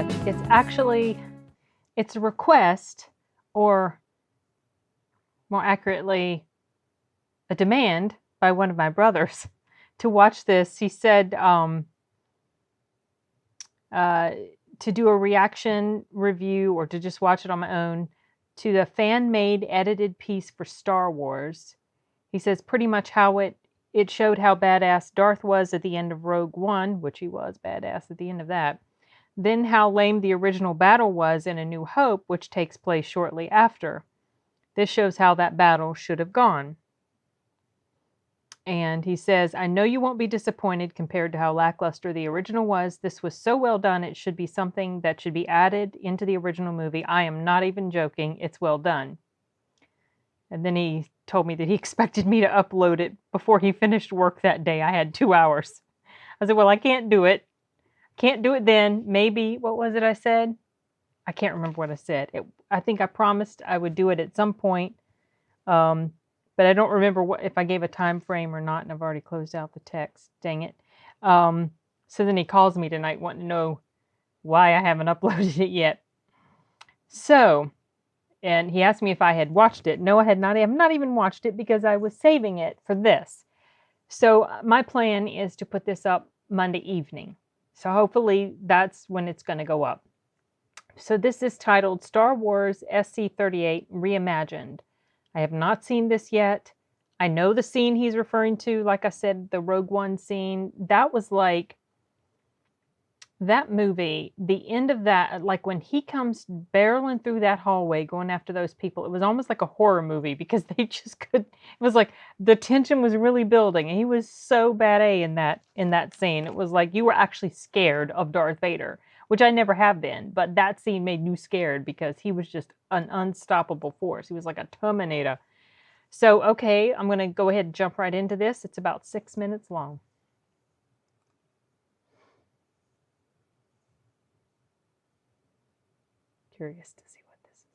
much. It's actually, it's a request, or more accurately, a demand by one of my brothers to watch this. He said to do a reaction review or to just watch it on my own to the fan-made edited piece for Star Wars. He says pretty much how it showed how badass Darth was at the end of Rogue One, which he was badass at the end of that. Then how lame the original battle was in A New Hope, which takes place shortly after. This shows how that battle should have gone. And he says, I know you won't be disappointed compared to how lackluster the original was. This was so well done, it should be something that should be added into the original movie. I am not even joking. It's well done. And then he told me that he expected me to upload it before he finished work that day. I had 2 hours. I said, well, I can't do it. Can't do it then. Maybe, what was it I said? I can't remember what I said. I think I promised I would do it at some point. But I don't remember if I gave a time frame or not, and I've already closed out the text. Dang it. So then he calls me tonight wanting to know why I haven't uploaded it yet. So, and he asked me if I had watched it. No, I had not. I have not even watched it because I was saving it for this. So my plan is to put this up Monday evening. So hopefully that's when it's going to go up. So this is titled Star Wars SC-38 Reimagined. I have not seen this yet. I know the scene he's referring to, like I said, the Rogue One scene. That was like, that movie, the end of that, like when he comes barreling through that hallway going after those people, it was almost like a horror movie because they just could, it was like the tension was really building and he was so bad in that scene. It was like you were actually scared of Darth Vader, which I never have been, but that scene made you scared because he was just an unstoppable force. He was like a Terminator. So, okay, I'm going to go ahead and jump right into this. It's about 6 minutes long. Curious to see what this is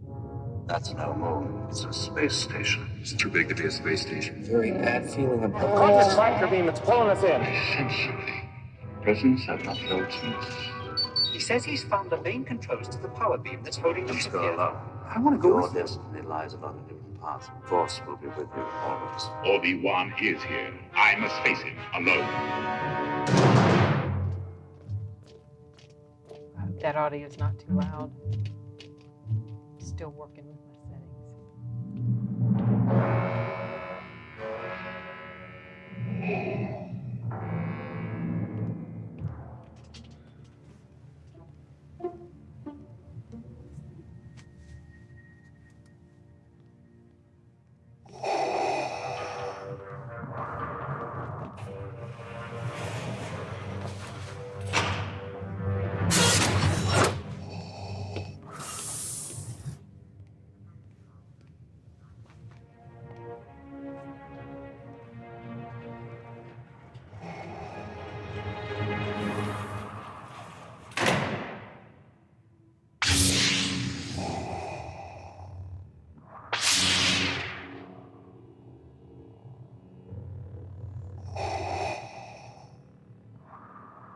like. That's no moon. It's a space station. It's too big to be a space station. Very bad feeling about it. Caught this microbeam, it's pulling us in. Essentially, presence of MacLeod's. He says he's found the main controls to the power beam that's holding them Just together. go alone. I want to go Your with you. destiny lies upon a different path. Force will be with you always. Obi-Wan is here. I must face him alone. I hope that audio is not too loud. Still working with my settings.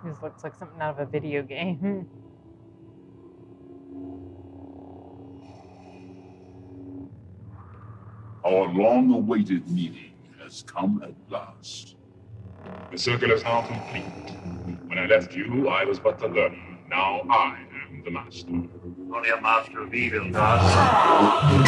This looks like something out of a video game. Our long-awaited meeting has come at last. The circle is now complete. When I left you, I was but the learner. Now I am the master. Only a master of evil does.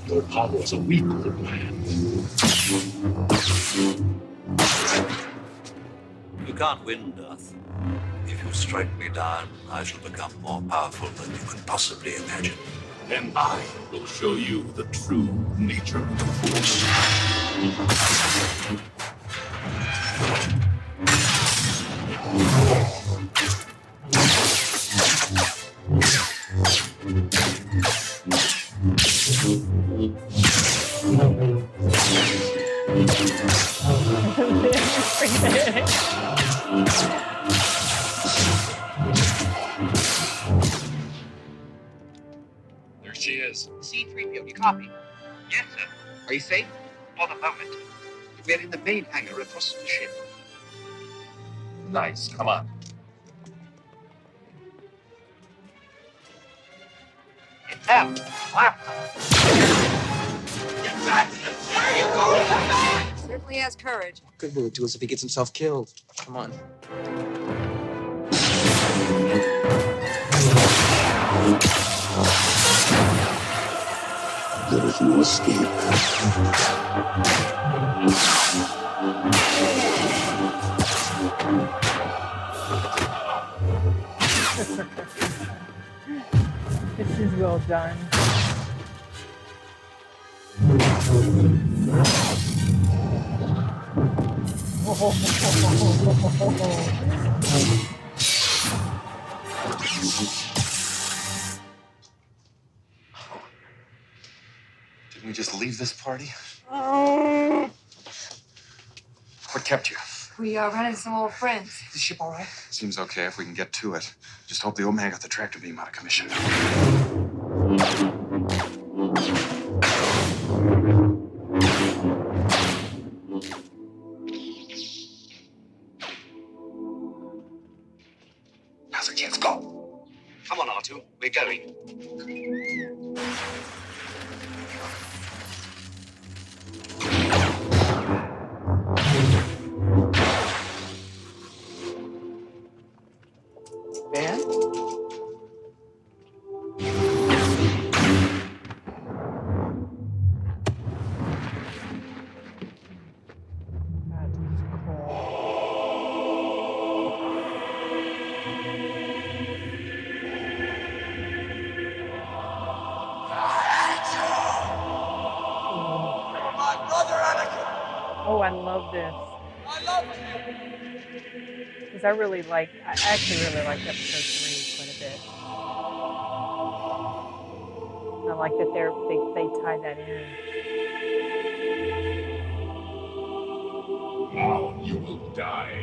Your powers are weak, old man. You can't win, Darth. If you strike me down, I shall become more powerful than you can possibly imagine. And I will show you the true nature of the Force. There she is. C-3PO, you copy? Yes, sir. Are you safe? For the moment. We're in the main hangar across the ship. Nice. Come on. It's them. Certainly has courage. Good will to us if he gets himself killed. Come on. There is no escape. This is well done. Didn't we just leave this party? Oh. What kept you? We are running some old friends. Is the ship all right? Seems okay if we can get to it. Just hope the old man got the tractor beam out of commission. Now's our chance. Go. Come on, R2. We're going. Ben? That's cool. Oh, I love this. Because I actually really like episode 3 quite a bit. I like that they tie that in. Now you will die.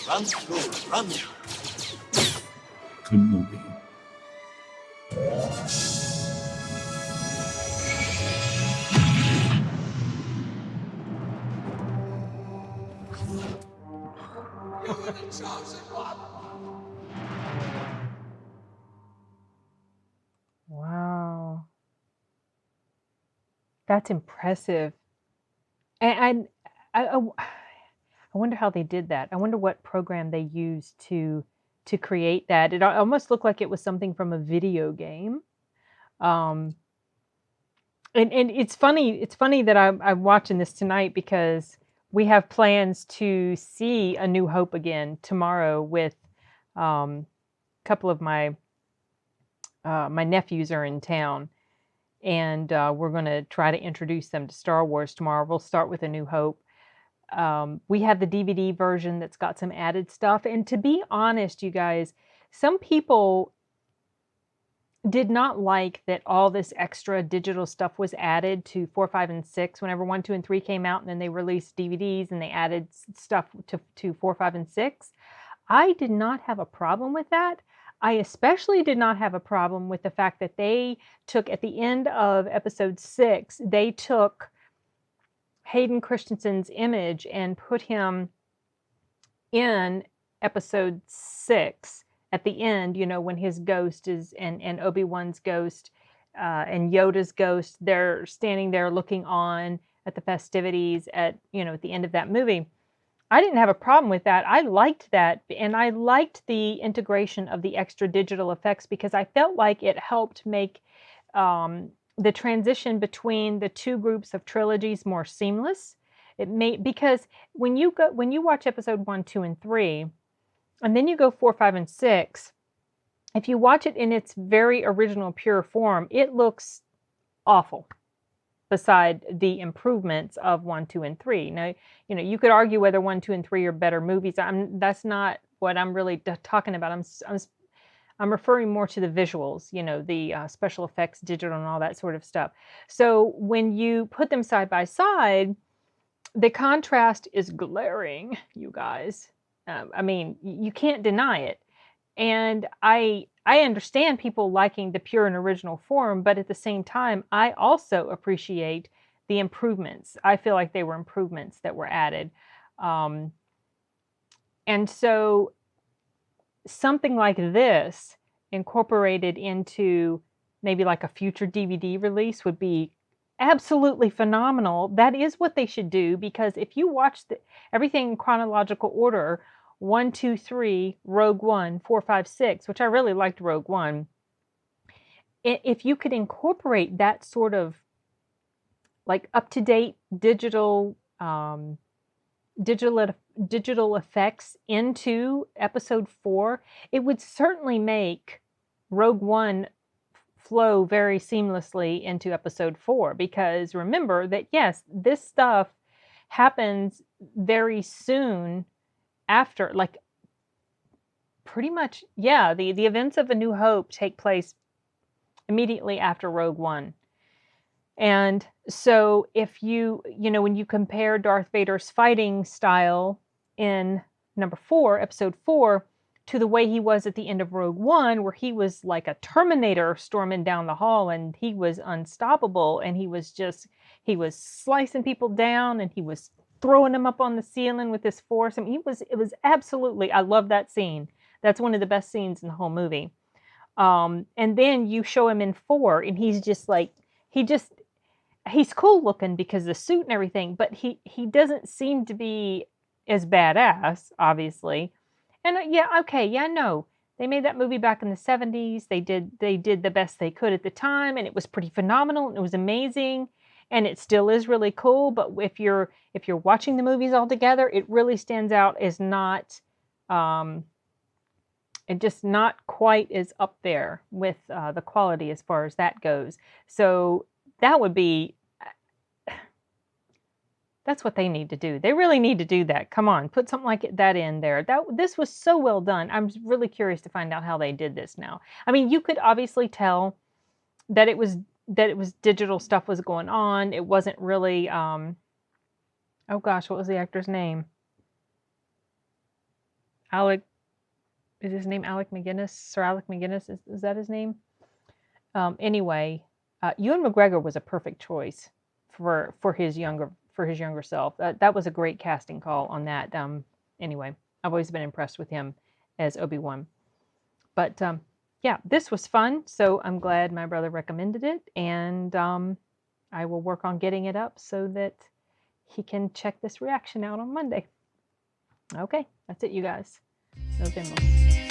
Run, Lou, run. Kenobi. Wow. That's impressive. And I wonder how they did that. I wonder what program they used to create that. It almost looked like it was something from a video game. And it's funny that I'm watching this tonight because we have plans to see A New Hope again tomorrow with a couple of my nephews are in town, and we're going to try to introduce them to Star Wars tomorrow. We'll start with A New Hope. We have the DVD version that's got some added stuff. And to be honest, you guys, some people did not like that all this extra digital stuff was added to 4, 5, and 6 whenever 1, 2, and 3 came out, and then they released DVDs and they added stuff to 4, 5, and 6. I did not have a problem with that. I especially did not have a problem with the fact that they took, at the end of episode 6, they took Hayden Christensen's image and put him in episode 6 at the end, when his ghost is, and Obi-Wan's ghost and Yoda's ghost, they're standing there looking on at the festivities at the end of that movie. I didn't have a problem with that. I liked that, and I liked the integration of the extra digital effects because I felt like it helped make the transition between the two groups of trilogies more seamless. Because when you watch episode 1, 2, and 3, and then you go 4, 5, and 6, if you watch it in its very original pure form, it looks awful. Beside the improvements of 1, 2, and 3. Now, you could argue whether 1, 2, and 3 are better movies. That's not what I'm really talking about. I'm referring more to the visuals, the special effects, digital, and all that sort of stuff. So when you put them side by side, the contrast is glaring, you guys. I mean, you can't deny it. And I understand people liking the pure and original form, but at the same time, I also appreciate the improvements. I feel like they were improvements that were added. And so something like this incorporated into maybe like a future DVD release would be absolutely phenomenal. That is what they should do, because if you watch everything in chronological order, 1, 2, 3, Rogue One, 4, 5, 6, which I really liked Rogue One. If you could incorporate that sort of like up-to-date digital effects into Episode 4, it would certainly make Rogue One flow very seamlessly into Episode 4. Because remember that, yes, this stuff happens very soon after, like, pretty much, yeah, the events of A New Hope take place immediately after Rogue One. And so if when you compare Darth Vader's fighting style in Episode 4, to the way he was at the end of Rogue One, where he was like a Terminator storming down the hall, and he was unstoppable, and he was slicing people down, and he was throwing them up on the ceiling with his force. I mean, it was absolutely, I love that scene. That's one of the best scenes in the whole movie. And then you show him in 4, and he's just like, he's cool looking because of the suit and everything, but he doesn't seem to be as badass, obviously. And no, they made that movie back in the 70s. They did the best they could at the time, and it was pretty phenomenal, and it was amazing. And it still is really cool, but if you're watching the movies all together, it really stands out as not, it just not quite as up there with the quality as far as that goes. So that would be, that's what they need to do. They really need to do that. Come on, put something like that in there. This was so well done. I'm really curious to find out how they did this now. I mean, you could obviously tell that it was digital stuff was going on. It wasn't really, oh gosh, what was the actor's name? Is his name Alec McGuinness? Sir Alec McGuinness, is that his name? Anyway, Ewan McGregor was a perfect choice for his younger self. That was a great casting call on that. Anyway, I've always been impressed with him as Obi-Wan. But yeah, this was fun, so I'm glad my brother recommended it, and I will work on getting it up so that he can check this reaction out on Monday. Okay, that's it, you guys. Nos vemos.